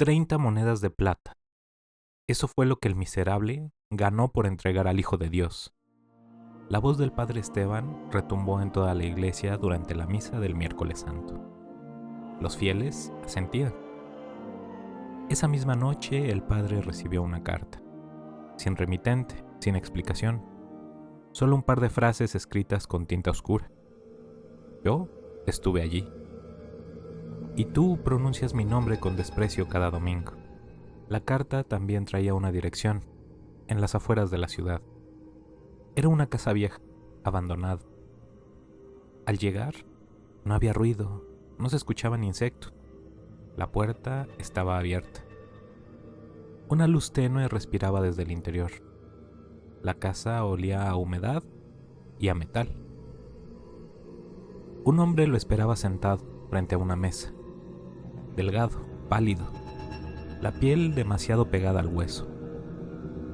30 monedas de plata. Eso fue lo que el miserable ganó por entregar al Hijo de Dios. La voz del padre Esteban retumbó en toda la iglesia durante la misa del miércoles santo. Los fieles asentían. Esa misma noche el padre recibió una carta, sin remitente, sin explicación, solo un par de frases escritas con tinta oscura. Yo estuve allí. Y tú pronuncias mi nombre con desprecio cada domingo. La carta también traía una dirección, en las afueras de la ciudad. Era una casa vieja, abandonada. Al llegar, no había ruido, no se escuchaban insectos. La puerta estaba abierta. Una luz tenue respiraba desde el interior. La casa olía a humedad y a metal. Un hombre lo esperaba sentado frente a una mesa. Delgado, pálido, la piel demasiado pegada al hueso.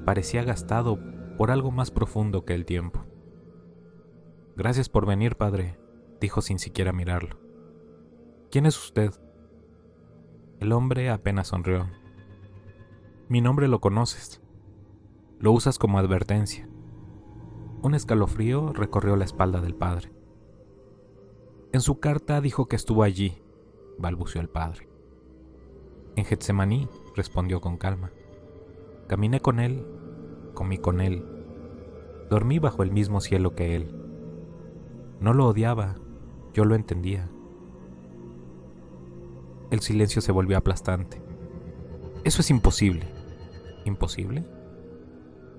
Parecía gastado por algo más profundo que el tiempo. «Gracias por venir, padre», dijo sin siquiera mirarlo. «¿Quién es usted?» El hombre apenas sonrió. «Mi nombre lo conoces. Lo usas como advertencia». Un escalofrío recorrió la espalda del padre. «En su carta dijo que estuvo allí», balbuceó el padre. «En Getsemaní», respondió con calma. «Caminé con él, comí con él, dormí bajo el mismo cielo que él. No lo odiaba, yo lo entendía». El silencio se volvió aplastante. «Eso es imposible». ¿Imposible?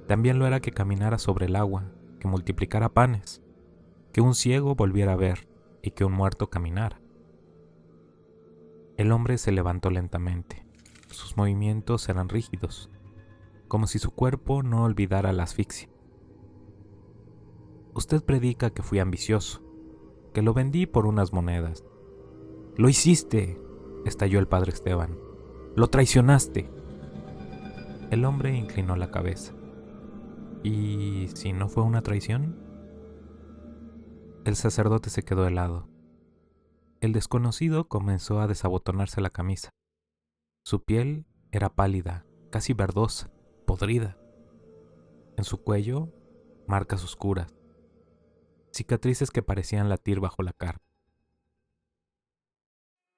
También lo era que caminara sobre el agua, que multiplicara panes, que un ciego volviera a ver y que un muerto caminara. El hombre se levantó lentamente. Sus movimientos eran rígidos, como si su cuerpo no olvidara la asfixia. «Usted predica que fui ambicioso, que lo vendí por unas monedas». «¡Lo hiciste!», estalló el padre Esteban. «¡Lo traicionaste!». El hombre inclinó la cabeza. «¿Y si no fue una traición?». El sacerdote se quedó helado. El desconocido comenzó a desabotonarse la camisa. Su piel era pálida, casi verdosa, podrida. En su cuello, marcas oscuras, cicatrices que parecían latir bajo la carne.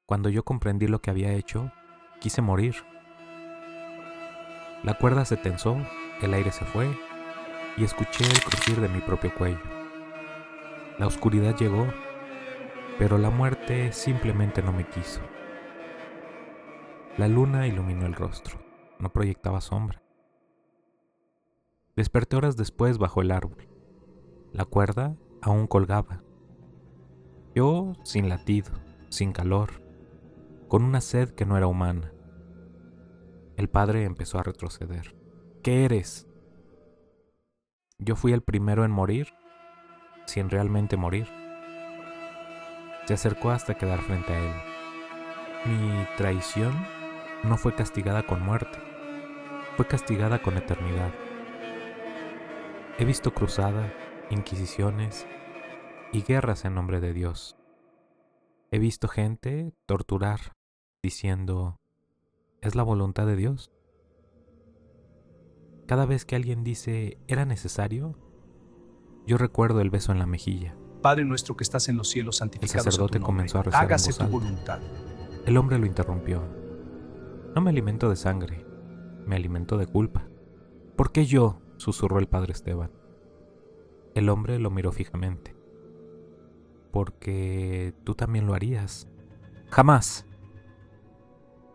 Cuando yo comprendí lo que había hecho, quise morir. La cuerda se tensó, el aire se fue y escuché el crujir de mi propio cuello. La oscuridad llegó, pero la muerte simplemente no me quiso. La luna iluminó el rostro, no proyectaba sombra. Desperté horas después bajo el árbol. La cuerda aún colgaba. Yo sin latido, sin calor, con una sed que no era humana. El padre empezó a retroceder. «¿Qué eres?». «Yo fui el primero en morir, sin realmente morir». Se acercó hasta quedar frente a él. «Mi traición no fue castigada con muerte, fue castigada con eternidad. He visto cruzadas, inquisiciones y guerras en nombre de Dios. He visto gente torturar, diciendo, ¿es la voluntad de Dios? Cada vez que alguien dice, ¿era necesario?, yo recuerdo el beso en la mejilla». Padre nuestro que estás en los cielos, El santificado sea sacerdote tu nombre. comenzó a rezar en Hágase voz tu alta. voluntad. El hombre lo interrumpió. «No me alimento de sangre, me alimento de culpa». «¿Por qué yo?», susurró el padre Esteban. El hombre lo miró fijamente. «Porque tú también lo harías». «Jamás».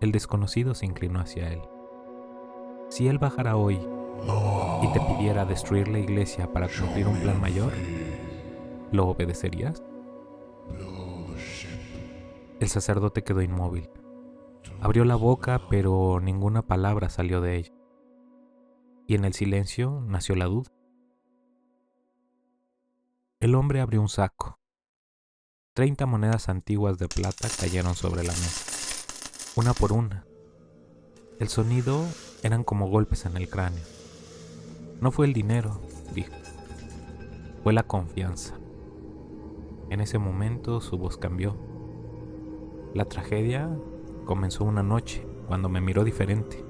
El desconocido se inclinó hacia él. «Si él bajara hoy y te pidiera destruir la iglesia para cumplir un plan mayor, ¿lo obedecerías?». El sacerdote quedó inmóvil. Abrió la boca, pero ninguna palabra salió de ella. Y en el silencio nació la duda. El hombre abrió un saco. 30 monedas antiguas de plata cayeron sobre la mesa, una por una. El sonido eran como golpes en el cráneo. «No fue el dinero», dijo. «Fue la confianza». En ese momento su voz cambió. La tragedia comenzó una noche, cuando me miró diferente,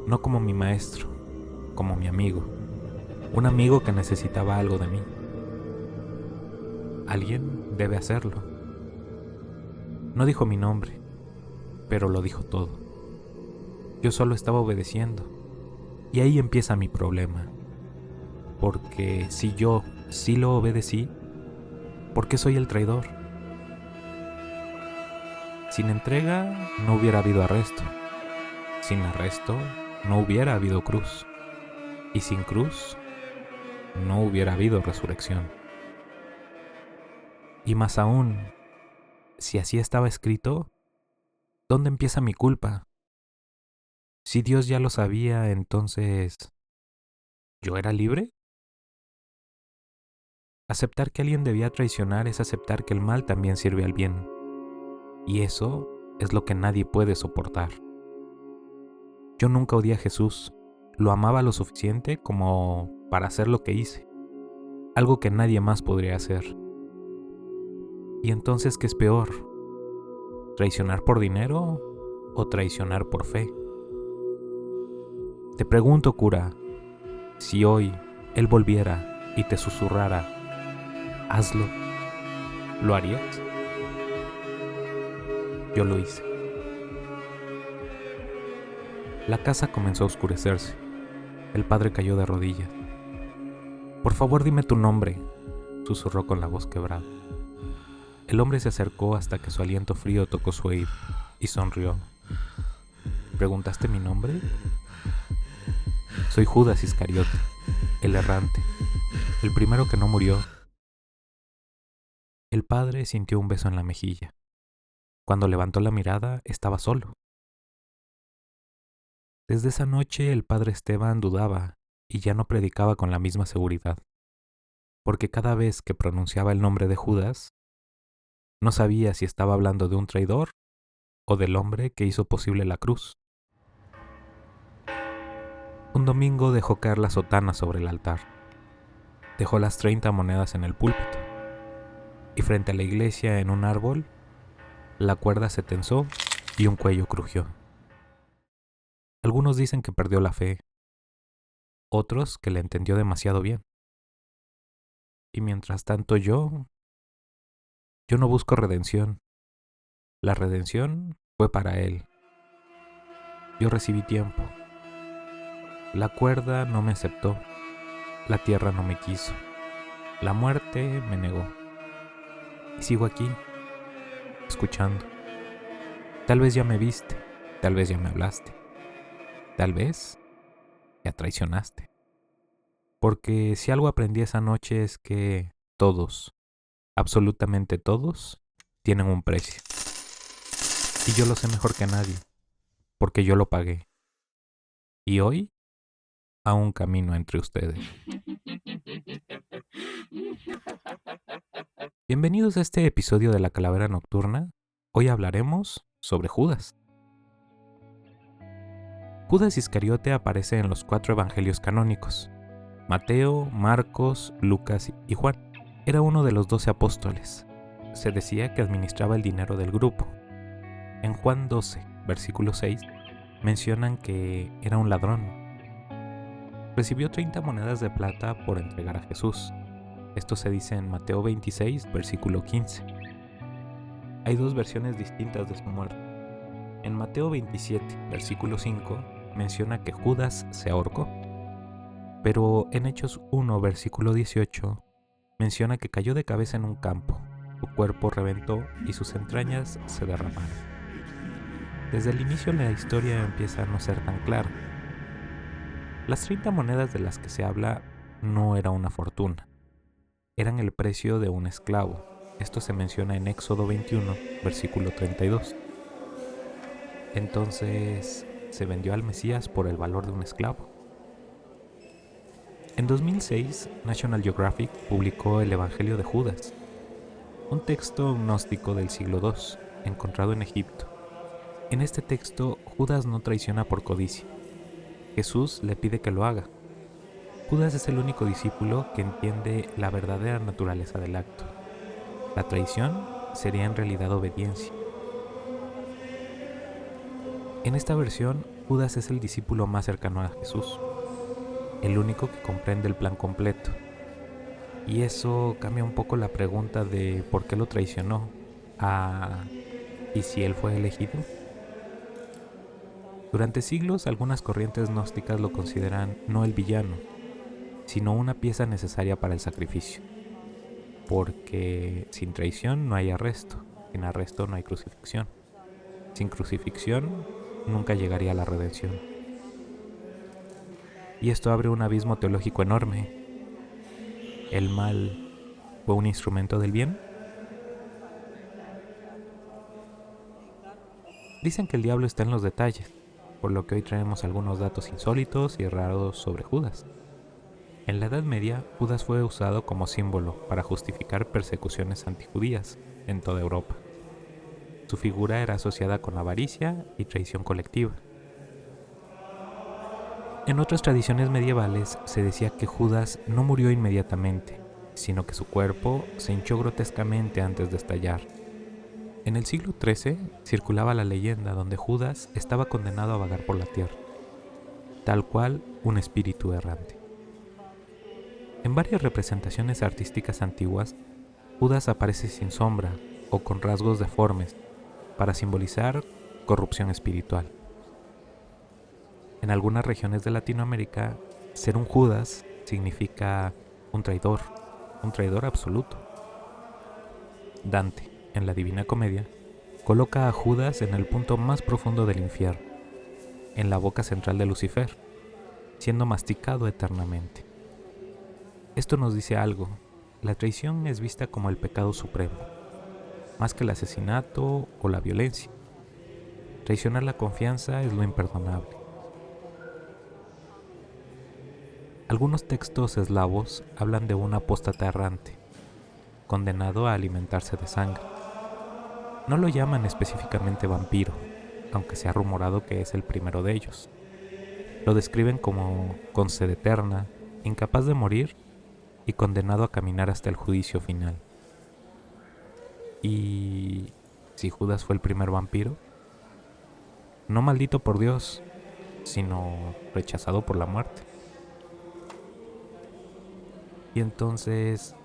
no como mi maestro, como mi amigo, un amigo que necesitaba algo de mí. Alguien debe hacerlo. No dijo mi nombre, pero lo dijo todo. Yo solo estaba obedeciendo, y ahí empieza mi problema, porque si yo sí lo obedecí, ¿por qué soy el traidor? Sin entrega no hubiera habido arresto. Sin arresto no hubiera habido cruz. Y sin cruz no hubiera habido resurrección. Y más aún, si así estaba escrito, ¿dónde empieza mi culpa? Si Dios ya lo sabía, entonces, ¿yo era libre? Aceptar que alguien debía traicionar es aceptar que el mal también sirve al bien. Y eso es lo que nadie puede soportar. Yo nunca odié a Jesús. Lo amaba lo suficiente como para hacer lo que hice. Algo que nadie más podría hacer. ¿Y entonces qué es peor? ¿Traicionar por dinero o traicionar por fe? Te pregunto, cura, si hoy Él volviera y te susurrara, hazlo, ¿lo harías? Yo lo hice. La casa comenzó a oscurecerse. El padre cayó de rodillas. Por favor, dime tu nombre, susurró con la voz quebrada. El hombre se acercó hasta que su aliento frío tocó su oído y sonrió. ¿Preguntaste mi nombre? Soy Judas Iscariote, el errante, el primero que no murió. El padre sintió un beso en la mejilla. Cuando levantó la mirada, estaba solo. Desde esa noche el padre Esteban dudaba y ya no predicaba con la misma seguridad, porque cada vez que pronunciaba el nombre de Judas, no sabía si estaba hablando de un traidor o del hombre que hizo posible la cruz. Un domingo dejó caer la sotana sobre el altar. Dejó las 30 monedas en el púlpito. Y frente a la iglesia, en un árbol, la cuerda se tensó y un cuello crujió. Algunos dicen que perdió la fe, otros que la entendió demasiado bien. Y mientras tanto yo no busco redención. La redención fue para él. Yo recibí tiempo. La cuerda no me aceptó. La tierra no me quiso. La muerte me negó. Y sigo aquí, escuchando. Tal vez ya me viste, tal vez ya me hablaste, tal vez ya traicionaste. Porque si algo aprendí esa noche es que todos, absolutamente todos, tienen un precio. Y yo lo sé mejor que nadie, porque yo lo pagué. Y hoy aún camino entre ustedes. Bienvenidos a este episodio de La Calavera Nocturna. Hoy hablaremos sobre Judas. Judas Iscariote aparece en los 4 evangelios canónicos: Mateo, Marcos, Lucas y Juan. Era uno de los 12 apóstoles. Se decía que administraba el dinero del grupo. En Juan 12, versículo 6, mencionan que era un ladrón. Recibió 30 monedas de plata por entregar a Jesús. Esto se dice en Mateo 26, versículo 15. Hay 2 versiones distintas de su muerte. En Mateo 27, versículo 5, menciona que Judas se ahorcó. Pero en Hechos 1, versículo 18, menciona que cayó de cabeza en un campo, su cuerpo reventó y sus entrañas se derramaron. Desde el inicio la historia empieza a no ser tan clara. Las 30 monedas de las que se habla no era una fortuna, eran el precio de un esclavo. Esto se menciona en Éxodo 21, versículo 32. Entonces, ¿se vendió al Mesías por el valor de un esclavo? En 2006, National Geographic publicó el Evangelio de Judas, un texto gnóstico del siglo II, encontrado en Egipto. En este texto, Judas no traiciona por codicia. Jesús le pide que lo haga. Judas es el único discípulo que entiende la verdadera naturaleza del acto. La traición sería en realidad obediencia. En esta versión, Judas es el discípulo más cercano a Jesús, el único que comprende el plan completo. Y eso cambia un poco la pregunta de por qué lo traicionó a ¿y si él fue elegido? Durante siglos, algunas corrientes gnósticas lo consideran no el villano, sino una pieza necesaria para el sacrificio. Porque sin traición no hay arresto, sin arresto no hay crucifixión. Sin crucifixión nunca llegaría a la redención. Y esto abre un abismo teológico enorme. ¿El mal fue un instrumento del bien? Dicen que el diablo está en los detalles, por lo que hoy traemos algunos datos insólitos y raros sobre Judas. En la Edad Media, Judas fue usado como símbolo para justificar persecuciones antijudías en toda Europa. Su figura era asociada con avaricia y traición colectiva. En otras tradiciones medievales se decía que Judas no murió inmediatamente, sino que su cuerpo se hinchó grotescamente antes de estallar. En el siglo XIII circulaba la leyenda donde Judas estaba condenado a vagar por la tierra, tal cual un espíritu errante. En varias representaciones artísticas antiguas, Judas aparece sin sombra o con rasgos deformes para simbolizar corrupción espiritual. En algunas regiones de Latinoamérica, ser un Judas significa un traidor absoluto. Dante, en la Divina Comedia, coloca a Judas en el punto más profundo del infierno, en la boca central de Lucifer, siendo masticado eternamente. Esto nos dice algo: la traición es vista como el pecado supremo, más que el asesinato o la violencia. Traicionar la confianza es lo imperdonable. Algunos textos eslavos hablan de un apóstata errante, condenado a alimentarse de sangre. No lo llaman específicamente vampiro, aunque se ha rumorado que es el primero de ellos. Lo describen como con sed eterna, incapaz de morir y condenado a caminar hasta el juicio final. ¿Y si Judas fue el primer vampiro? No maldito por Dios, sino rechazado por la muerte. Y entonces,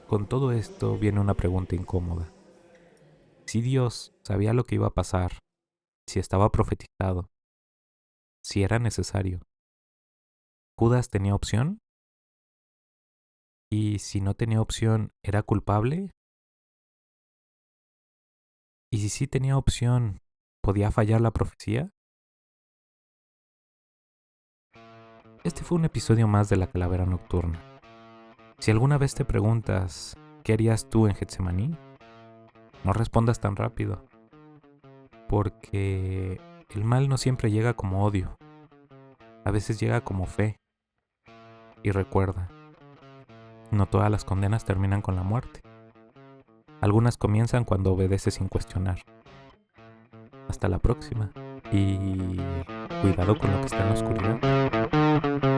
con todo esto viene una pregunta incómoda. Si Dios sabía lo que iba a pasar, si estaba profetizado, si era necesario, ¿Judas tenía opción? ¿Y si no tenía opción, era culpable? ¿Y si sí tenía opción, podía fallar la profecía? Este fue un episodio más de La Calavera Nocturna. Si alguna vez te preguntas, ¿qué harías tú en Getsemaní? No respondas tan rápido, porque el mal no siempre llega como odio, a veces llega como fe. Y recuerda, no todas las condenas terminan con la muerte. Algunas comienzan cuando obedeces sin cuestionar. Hasta la próxima y cuidado con lo que está en la oscuridad.